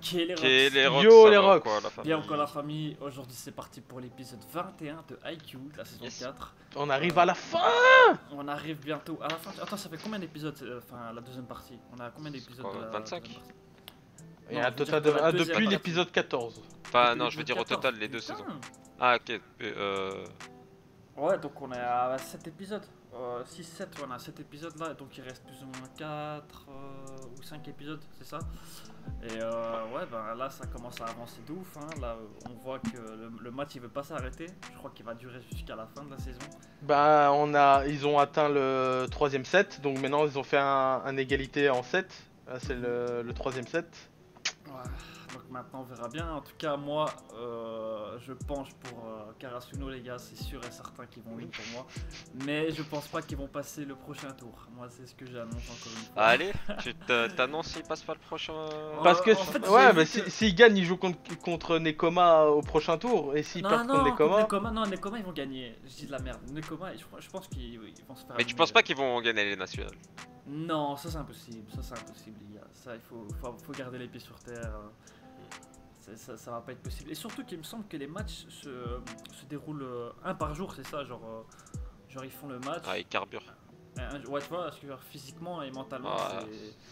Quel Quel est Rox, Yo ça les va Rox. quoi, la famille? Bien encore la famille, aujourd'hui c'est parti pour l'épisode 21 de IQ, de la saison Yes. 4. On arrive à la fin. On arrive bientôt à la fin. Attends, ça fait combien d'épisodes, enfin la deuxième partie? On a combien d'épisodes quoi, de la 25? deuxième partie? Et Non, un je veux dire total pour de la deuxième depuis partie. l'épisode 14. Enfin, Depuis non, je veux l'épisode dire au 14, total les deux putain. saisons. Ah, ok. Ouais, donc on est à 7 épisodes. 6-7, on a 7 épisodes là, donc il reste plus ou moins 4 ou 5 épisodes, c'est ça? Et ouais, ben là ça commence à avancer de ouf, hein. Là on voit que le match il veut pas s'arrêter. Je crois qu'il va durer jusqu'à la fin de la saison. Bah ils ont atteint le troisième set, donc maintenant ils ont fait un égalité en 7. C'est le troisième set. Ouais, donc maintenant on verra bien. En tout cas, moi je penche pour Karasuno, les gars. C'est sûr et certain qu'ils vont win pour moi. Mais je pense pas qu'ils vont passer le prochain tour. Moi, c'est ce que j'annonce encore une fois. Allez, tu t'annonces s'il passe pas le prochain. Parce que en fait, j'ai ouais, vu mais que- s'ils gagnent, ils jouent contre Nekoma au prochain tour. Et s'ils perdent contre Nekoma, Non, Nekoma ils vont gagner. Je dis de la merde. Nekoma, je pense qu'ils vont se faire. Mais tu éliminer. penses pas qu'ils vont gagner les nationales? Non, ça c'est impossible. Ça c'est impossible, les gars. Ça, faut garder les pieds sur terre. Ça va pas être possible. Et surtout qu'il me semble que les matchs se déroulent un par jour, c'est ça, genre ils font le match. Ah, ils carburent. Ouais, tu vois, parce que genre, physiquement et mentalement, Ah,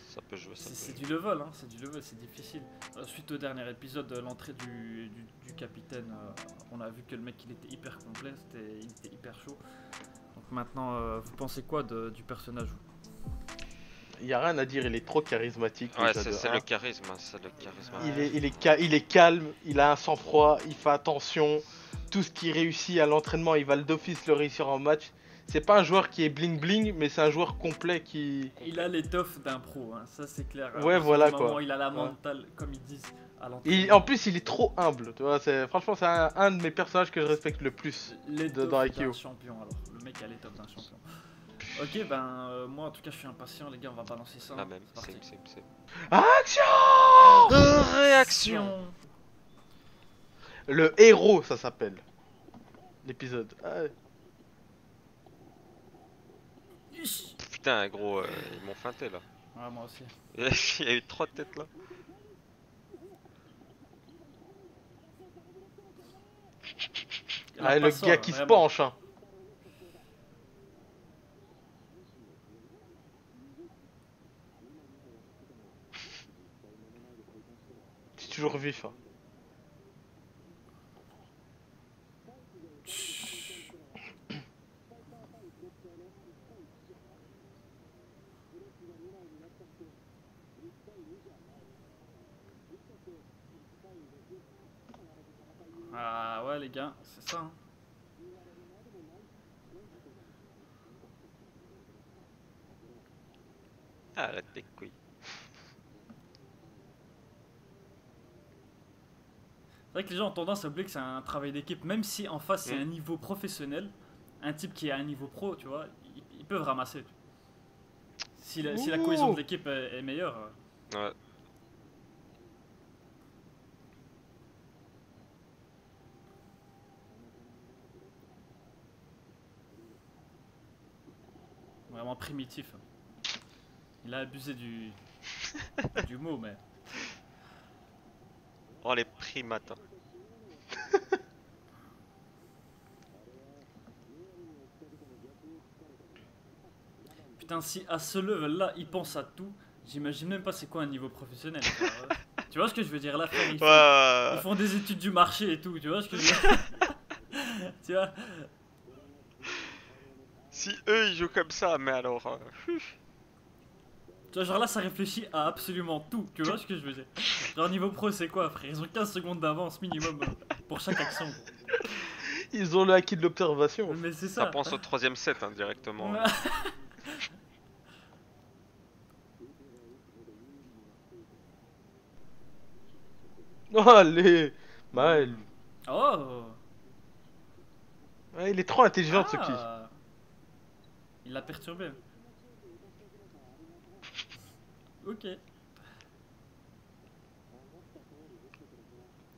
ça peut jouer, ça peut c'est jouer. du level, hein, c'est du level, c'est difficile. Suite au dernier épisode, l'entrée du capitaine, on a vu que le mec il était hyper complet, il était hyper chaud. Donc maintenant, vous pensez quoi du personnage? il y a rien à dire. Il est trop charismatique. Ouais, déjà, de c'est un. le charisme, c'est le charisme. Il est calme, il a un sang-froid, il fait attention. Tout ce qu'il réussit à l'entraînement, il va d'office le réussir en match. C'est pas un joueur qui est bling bling, mais c'est un joueur complet qui. Il a l'étoffe d'un pro, hein, ça c'est clair. Ouais, À voilà, partir du moment quoi. où il a la Ouais. mentale, comme ils disent, à l'entraînement. En plus, il est trop humble. Tu vois, franchement, c'est un de mes personnages que je respecte le plus. L'étoffe dans d'un IQ. champion, alors. Le mec a l'étoffe d'un champion. Ok, ben moi en tout cas je suis impatient, les gars, on va balancer ça. La même, C'est parti. c'est. Action! Réaction! Le héros, ça s'appelle. L'épisode. Ah, Putain, gros, ils m'ont feinté là. Ouais, moi aussi. Il y a eu 3 têtes là. Il y en a ah, pas le ça, gars qui se vraiment. penche. Hein. C'est toujours vif. Hein. Ah ouais les gars, c'est ça. Hein. Arrête tes couilles. C'est vrai que les gens ont tendance à oublier que c'est un travail d'équipe, même si en face c'est Mm. un niveau professionnel, un type qui est à un niveau pro, tu vois, ils peuvent ramasser. Si la cohésion de l'équipe est meilleure. Ouais. Vraiment primitif. Il a abusé du mot, mais. Oh, les primates. Putain, si à ce level-là, ils pensent à tout, j'imagine même pas c'est quoi un niveau professionnel. Tu vois ce que je veux dire là, frère, ils font des études du marché et tout, tu vois ce que je veux dire. Tu vois. Si eux ils jouent comme ça, mais alors. Tu vois, genre là, ça réfléchit à absolument tout, tu vois ce que je veux dire. Genre niveau pro, c'est quoi, frère? Ils ont 15 secondes d'avance minimum pour chaque action. Ils ont le acquis de l'observation. Mais c'est Ça ça. pense au 3ème set hein, directement. Ouais. Oh, allez. Mal. Oh. Ouais, il est trop intelligent ce qui. Ah. Il l'a perturbé. Ok.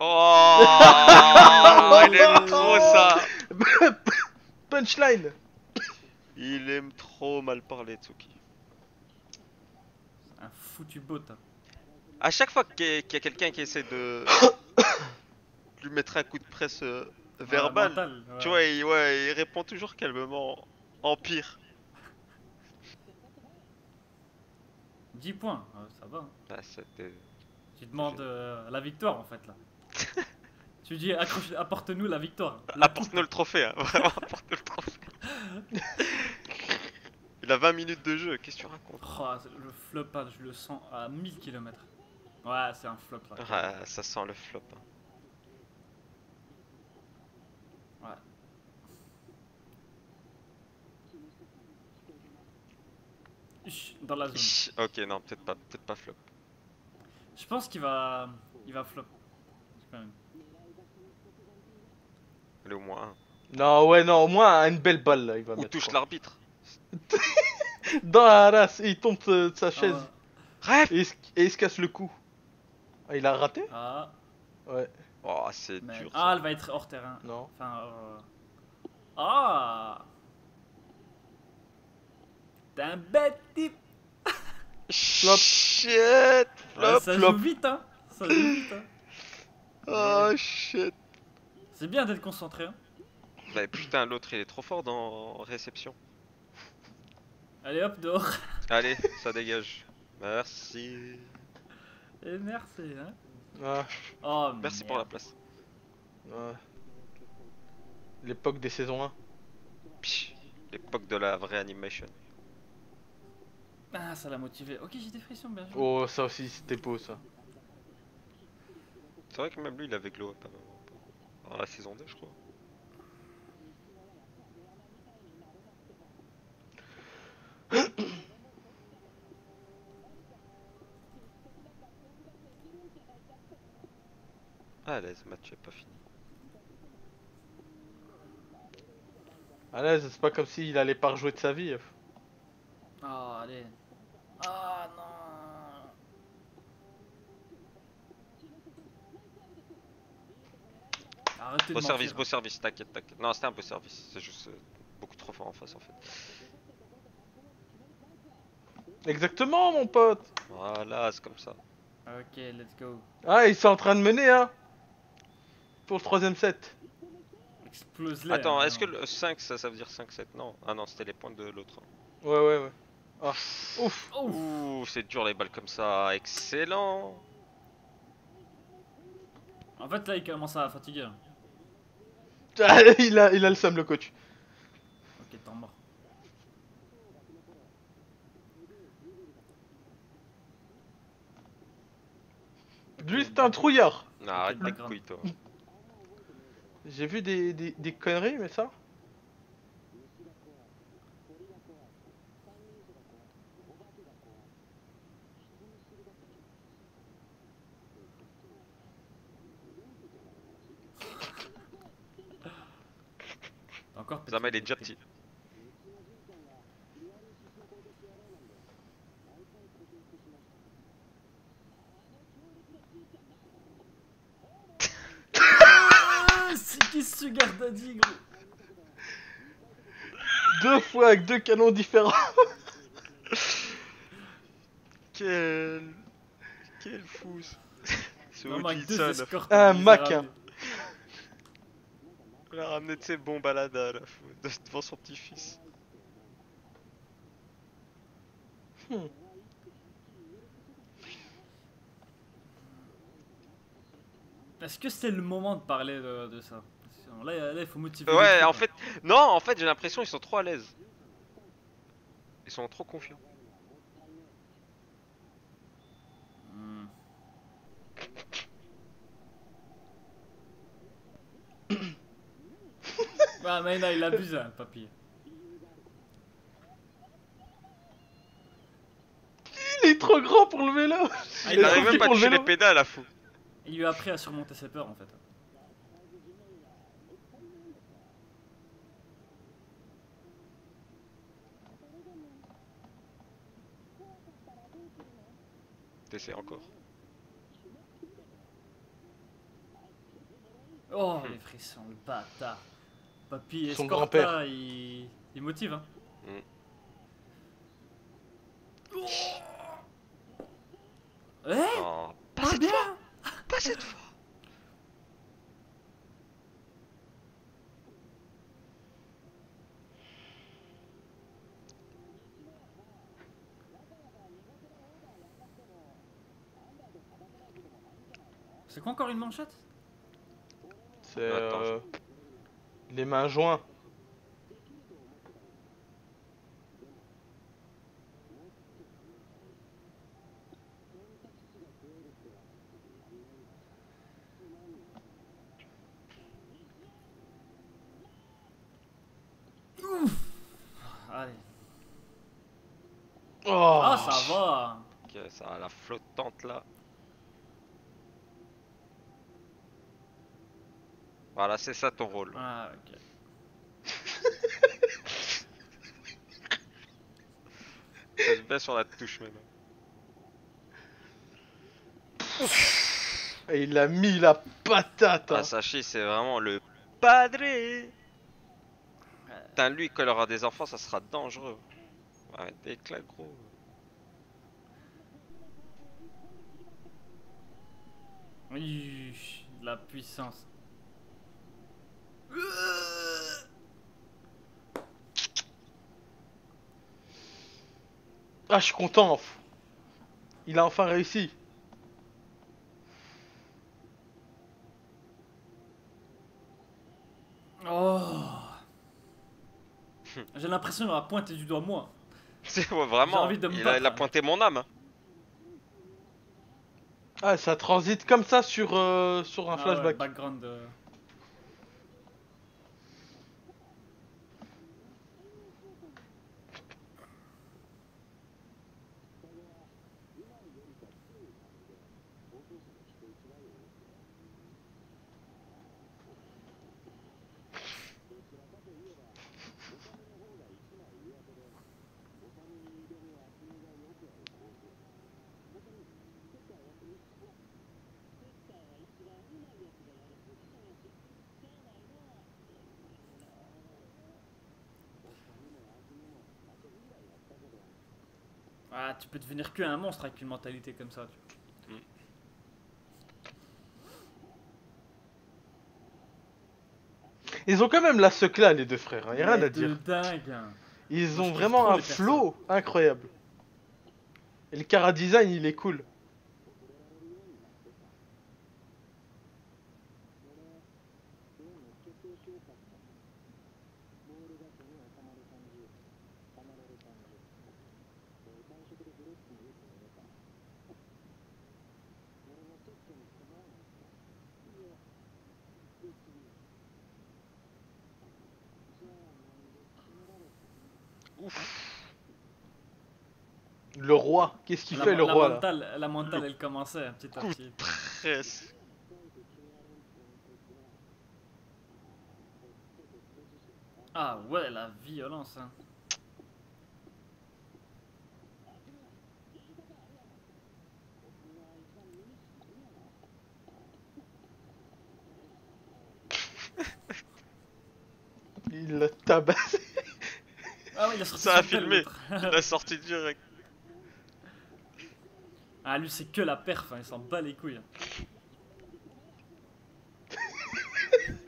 Oh, il aime trop ça. Punchline. Il aime trop mal parler, Tsuki. Un foutu bot. Hein. À chaque fois qu'il y a quelqu'un qui essaie de lui mettre un coup de presse verbal, mental, tu ouais. vois, il répond toujours calmement en pire. 10 points, ça va. Hein. Ah, c'était... Tu demandes la victoire en fait là. Tu dis apporte-nous la victoire. La coupe. Apporte-nous le trophée, hein. Vraiment, apporte-nous le trophée. Il a 20 minutes de jeu, qu'est-ce que tu racontes? Oh, le flop, je le sens à 1000 km. Ouais, c'est un flop là. Ah, ça sent le flop. Hein. Ouais. Dans la zone. Ok, non, peut-être pas flop. Je pense qu'il va flop. Quand même. Allez, au moins un. Non, ouais, non, au moins une belle balle là, il va Ou mettre. touche quoi. l'arbitre. Dans la race, et il tombe de sa chaise. Bref. Et il se casse le cou. Ah, il a raté? Ah, Ouais, Oh, c'est mais... dur. Ah, elle va être hors terrain. non. Enfin, Ah, t'es un bête type. Flop. Shit. Ouais, Flop. ça flop. joue vite, hein. Ça joue vite, hein. Oh shit. C'est bien d'être concentré, hein. Bah putain, l'autre il est trop fort dans réception. Allez hop, dehors. Allez, ça dégage. Merci. Et merci, hein. Ah, Oh, Merci pour la place. ouais. L'époque des saisons 1. Psh, l'époque de la vraie animation. Ah, ça l'a motivé. Ok, j'ai des frissons, bien joué. Oh, ça aussi, c'était beau ça. C'est vrai que même lui il avait glow up dans la saison 2 je crois. Ah l'aise, match est pas fini. Ah là, c'est pas comme s'il allait pas rejouer de sa vie. Oh, allez. Ah, non. Arrêtez de mentir. Beau service, t'inquiète. Non, c'était un beau service, c'est juste beaucoup trop fort en face en fait. Exactement, mon pote. Voilà, c'est comme ça. Ok, let's go. Ah, ils sont en train de mener, hein. Pour le troisième set. Explose-les. Attends, hein, est-ce que vraiment. le 5 ça veut dire 5-7? Non. Ah non, c'était les points de l'autre. Ouais. Ah, ouf. Ouf. Ouh, c'est dur les balles comme ça, excellent. En fait, là, il commence à fatiguer. Hein. il a le seum, le coach. Ok, t'es mort. Lui, c'est un trouillard. Non, arrête tes background. couilles toi. J'ai vu des conneries, mais ça. Encore petit. Zama il est déjà petit. Ah, c'est qui ce Sugar Daddy, gros? 2 fois avec 2 canons différents. Quel fou. C'est Non, mais avec deux Odinson, escortes. Un il les a Mac, ramenés. il a ramené de ses bons balades à la devant son petit-fils. Est-ce que c'est le moment de parler de ça? Là, il faut motiver. Ouais, les en troupes, fait, non, en fait, j'ai l'impression ils sont trop à l'aise. Ils sont trop confiants. hein. Ah, mais là, il abuse, hein, papy. Il est trop grand pour le vélo. Ah, Il Il est arrive trop même petit pas à pour le toucher les vélo. pédales à fou. Il lui a appris à surmonter ses peurs, en fait. T'essaies encore. Oh, les frissons, le bâtard. Papy, Son escorte grand-père. là, il motive, hein. Mm. Eh, Oh cette fois. Pas cette fois. C'est quoi encore une manchette? C'est Attends, les mains jointes. Allez. Oh. Ah, ça va. ok, ça a la flottante là. Voilà, c'est ça ton rôle. Ah, ok. Ça se met sur la touche même. Et il a mis la patate. Hein. Asashi, c'est vraiment le padré. Putain, lui, quand il aura des enfants, ça sera dangereux. Ouais, d'éclat, gros. Oui, la puissance. Ah, je suis content. Il a enfin réussi. Oh. J'ai l'impression qu'on a pointé du doigt moi. C'est ouais, vraiment, J'ai envie de me il battre. a pointé mon âme. Ah, ça transite comme ça sur un Ah flashback. ouais, background. Ah, tu peux devenir que un monstre avec une mentalité comme ça. Tu vois. Ils ont quand même la secla, les deux frères. Hein. Y a rien Mais à dire. de dingue. Hein. Ils Moi, je ont kiffe vraiment trop un les flow incroyable. Et le Kara design, il est cool. Ouf. Le roi, qu'est-ce qu'il fait le roi là? La mentale, elle commençait un petit à Coup petit. de presse. Ah ouais, la violence. Hein. Il l'a tabassé. Ah ouais, il a sorti Ça a son tel, filmé. l'autre. Il a sorti direct. Ah, lui, c'est que la perf, hein, il s'en bat les couilles. Hein.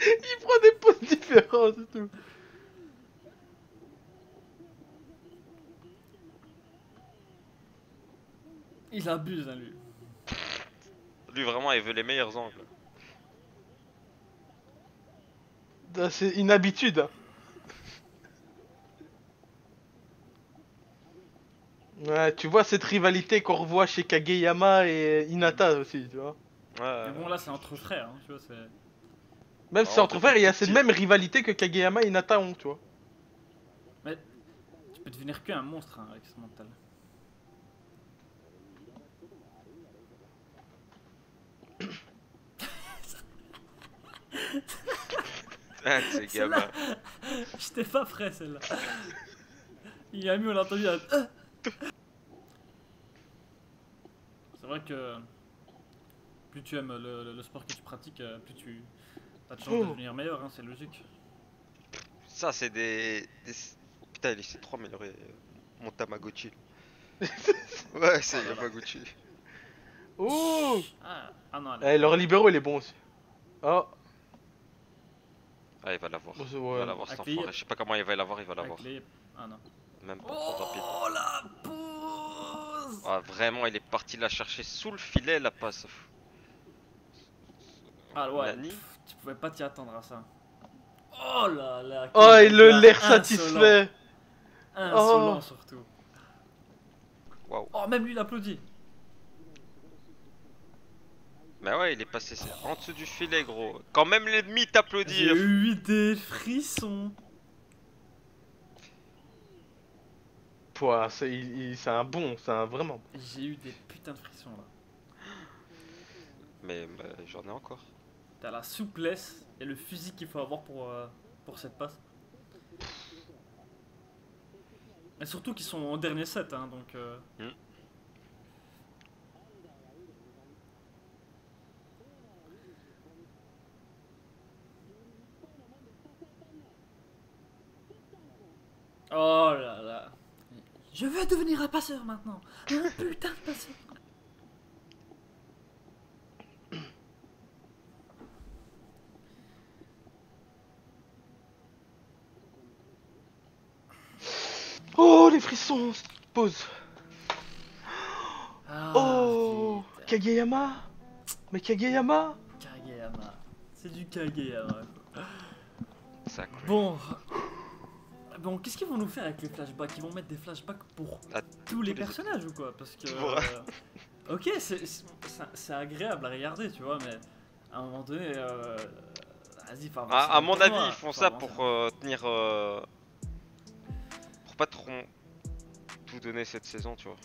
Il prend des poses différentes et tout. Il abuse, hein, lui. Lui, vraiment, il veut les meilleurs angles. Ah, c'est une habitude. Hein. Ouais, tu vois cette rivalité qu'on revoit chez Kageyama et Hinata aussi, tu vois. Ouais. Mais bon, là, c'est entre frères, hein, tu vois, c'est... Même si c'est Oh, entre frères, il y a petit. cette même rivalité que Kageyama et Hinata ont, tu vois. Mais tu peux devenir qu'un monstre hein, avec ce mental. Ah, c'est gamin. J'étais pas prêt, celle-là. Il a mis, on l'a entendu. C'est vrai que plus tu aimes le sport que tu pratiques, plus tu as de chance de devenir meilleur, hein, c'est logique. Ça, c'est des... Oh, putain, il s'est trop amélioré. Mon Tamagotchi. Ouais, c'est Yamaguchi. Oh Ah non, elle est- leur libéraux, il est bon aussi. Oh, Ah, il va l'avoir. bon, c'est- Il ouais. va l'avoir cet Avec les- enfoiré. Je sais pas comment il va l'avoir, il va l'avoir. avec les... Ah non. Même pas trop rapide. Oh la pause. Ah, vraiment, il est parti la chercher sous le filet, la passe. Ah ouais, Nani. tu pouvais pas t'y attendre à ça. Oh là là. Oh, quel il le gars l'air insolent. satisfait. Insolent surtout. Waouh. Oh, même lui il applaudit. Mais ouais, il est passé en dessous du filet, gros. Quand même l'ennemi t'applaudit. J'ai eu des frissons. Pouah, c'est un bon, c'est un vraiment. J'ai eu des putains de frissons là. Mais j'en ai encore. T'as la souplesse et le physique qu'il faut avoir pour cette passe. Et surtout qu'ils sont en dernier set, hein, donc... Oh là là. Je veux devenir un passeur maintenant. Un putain de passeur. Oh, les frissons. Pause. Ah, Oh, putain. Kageyama. Mais Kageyama. Kageyama. C'est du Kageyama. Ça craque. Bon, qu'est-ce qu'ils vont nous faire avec les flashbacks? Ils vont mettre des flashbacks pour À tous les personnages ou quoi? Parce que... ok, c'est agréable à regarder, tu vois, mais à un moment donné... Vas-y, faut avancer À dans le mon tournoi, avis, ils font faut ça avancer. pour tenir. Pour pas trop tout donner cette saison, tu vois.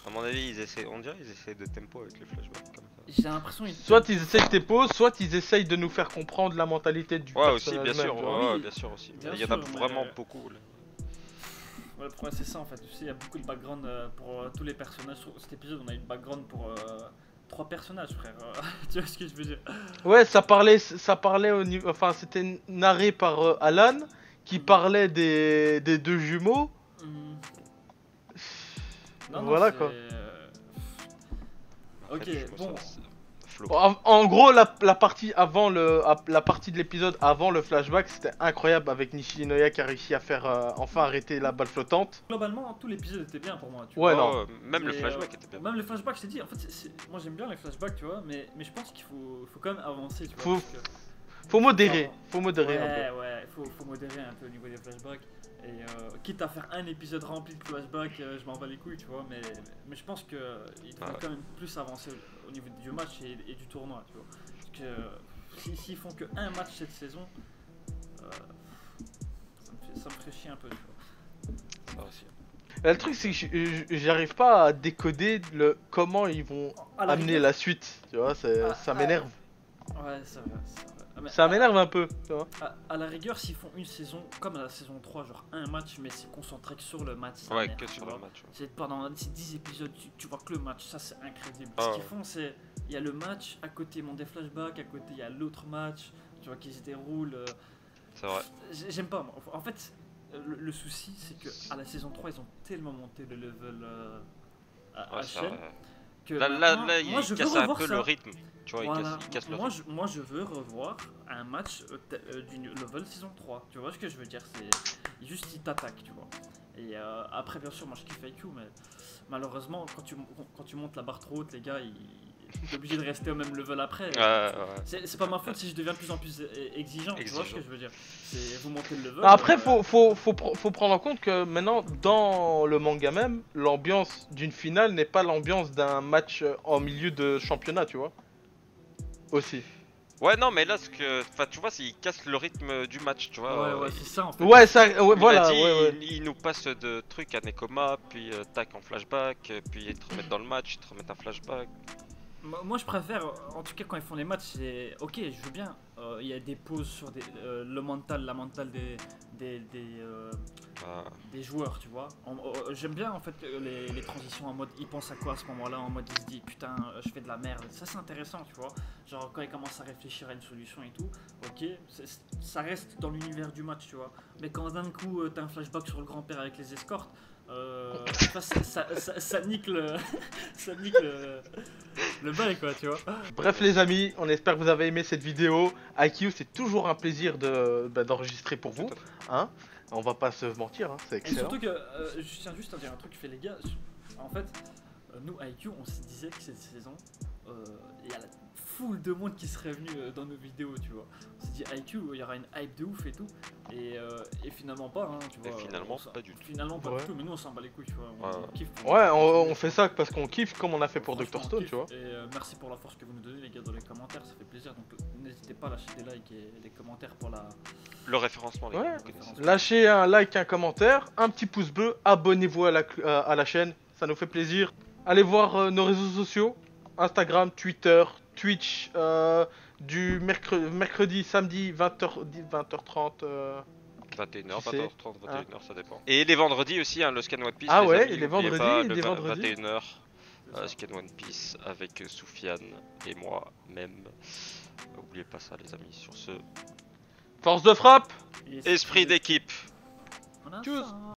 À mon avis, ils essaient, on dirait, ils essaient de tempo avec les flashbacks comme ça. J'ai l'impression qu'ils... Soit ils essayent tes pauses, soit ils essayent de nous faire comprendre la mentalité du Ouais, aussi, personnage bien sûr, même, tu vois. ouais, Oui, bien sûr aussi. bien Il y en a sûr, mais- vraiment beaucoup là. Ouais, le problème c'est ça en fait, tu sais, il y a beaucoup de background pour tous les personnages. Sur cet épisode, on a eu le background pour 3 personnages, frère. Tu vois ce que je veux dire? Ouais, ça parlait au niveau, enfin c'était narré par Alan qui parlait des deux jumeaux. Hmm. Voilà, c'est, quoi. En Ok, fait, je vois bon. ça, c'est flop. Bon, en gros, la partie avant la partie de l'épisode avant le flashback, c'était incroyable avec Nishinoya qui a réussi à faire enfin arrêter la balle flottante. Globalement, tout l'épisode était bien pour moi. Tu Ouais, vois. non. Même le Et, flashback était bien. Même les flashbacks, je t'ai dit, en fait, moi j'aime bien les flashbacks, tu vois, mais je pense qu'il faut quand même avancer, tu vois. Faut- parce que- Faut modérer un peu. Ouais, faut modérer un peu au niveau des flashbacks. Et quitte à faire un épisode rempli de flashbacks, je m'en bats les couilles, tu vois. Mais je pense qu'il devrait Ouais. quand même plus avancer au niveau du match et du tournoi, tu vois. Parce que s'ils font que un match cette saison, ça me ferait chier un peu, tu vois. Ça aussi. Là, le truc c'est que j'arrive pas à décoder comment ils vont À la amener rigueur- la suite, tu vois, ça m'énerve. Ouais, ça va. Ah, mais Ça m'énerve un peu, tu vois. à la rigueur, s'ils font une saison comme la saison 3, genre un match, mais c'est concentré que sur le match. ça Ouais, m'énerve, que tu sur vois. le match. Ouais. C'est pendant ces 10 épisodes, tu vois que le match, ça c'est incroyable. Ah Ce ouais. qu'ils font, c'est. Il y a le match, à côté ils montent des flashbacks, à côté il y a l'autre match, tu vois, qui se déroule. C'est vrai. J'aime pas, moi. En fait, le souci, c'est que à la saison 3, ils ont tellement monté le level à Ouais, c'est chaîne vrai. que. Là, maintenant, il moi, je veux casse un revoir peu ça. le rythme. Tu vois, Voilà. il casse le rythme. Moi, je veux revoir un match du level saison 3. Tu vois ce que je veux dire? C'est juste il t'attaque, tu vois. Et après, bien sûr, moi je kiffe IQ, mais malheureusement, quand tu montes la barre trop haute, les gars, t'es obligé de rester au même level après. Ouais. C'est pas ma faute si je deviens de plus en plus exigeant, tu vois ce que je veux dire? C'est vous montez le level. Après, faut prendre en compte que maintenant, dans le manga même, l'ambiance d'une finale n'est pas l'ambiance d'un match en milieu de championnat, tu vois. Aussi. Ouais, non, mais là, enfin, tu vois, il casse le rythme du match, tu vois. Ouais, c'est ça en fait. Ouais, ça, ouais, Il voilà, a dit, ouais. il nous passe de trucs à Nekoma, puis tac en flashback, puis ils te remettent dans le match, ils te remettent un flashback. Moi je préfère, en tout cas quand ils font les matchs, c'est ok, je veux bien. Il y a des pauses sur la mentale des joueurs, tu vois. J'aime bien en fait les transitions en mode ils pensent à quoi à ce moment-là, en mode ils se disent putain, je fais de la merde. Ça c'est intéressant, tu vois. Genre quand ils commencent à réfléchir à une solution et tout, ok, ça reste dans l'univers du match, tu vois. Mais quand d'un coup t'as un flashback sur le grand-père avec les escortes, Enfin, ça nique le, ça nique le bail quoi, tu vois. Bref les amis, on espère que vous avez aimé cette vidéo. IQ, c'est toujours un plaisir d'enregistrer pour vous, hein. On va pas se mentir, hein, c'est Et excellent. surtout que, je tiens juste à dire un truc, fait les gars, en fait, nous IQ, on se disait que cette saison, il y a la foule de monde qui serait venu dans nos vidéos, tu vois. On s'est dit IQ, il y aura une hype de ouf et tout, et finalement pas, hein, tu vois. Et finalement, pas du tout. Finalement pas Ouais. du tout, mais nous on s'en bat les couilles, tu vois. On kiffe. Ouais, on fait ça parce qu'on kiffe comme on a fait pour Franchement, Dr on Stone, kiffe. tu vois. Et merci pour la force que vous nous donnez les gars dans les commentaires, ça fait plaisir. Donc n'hésitez pas à lâcher des likes et des commentaires pour la... Le référencement, les Ouais. gars, vous connaissez. Lâchez un like, un commentaire, un petit pouce bleu, abonnez-vous à la chaîne, ça nous fait plaisir. Allez voir nos réseaux sociaux, Instagram, Twitter, Twitch, du mercredi, samedi, 20h, 20h30. 21h, Tu sais. 20h30, 21h, ça dépend. Et les vendredis aussi, hein, le Scan One Piece. Ah les ouais, amis, et les n'oubliez vendredis, pas, et le les vendredis. 21h, Scan One Piece avec Soufiane et moi-même. N'oubliez pas ça, les amis. Sur ce, Force de frappe! esprit d'équipe. On a Tchuss. faim.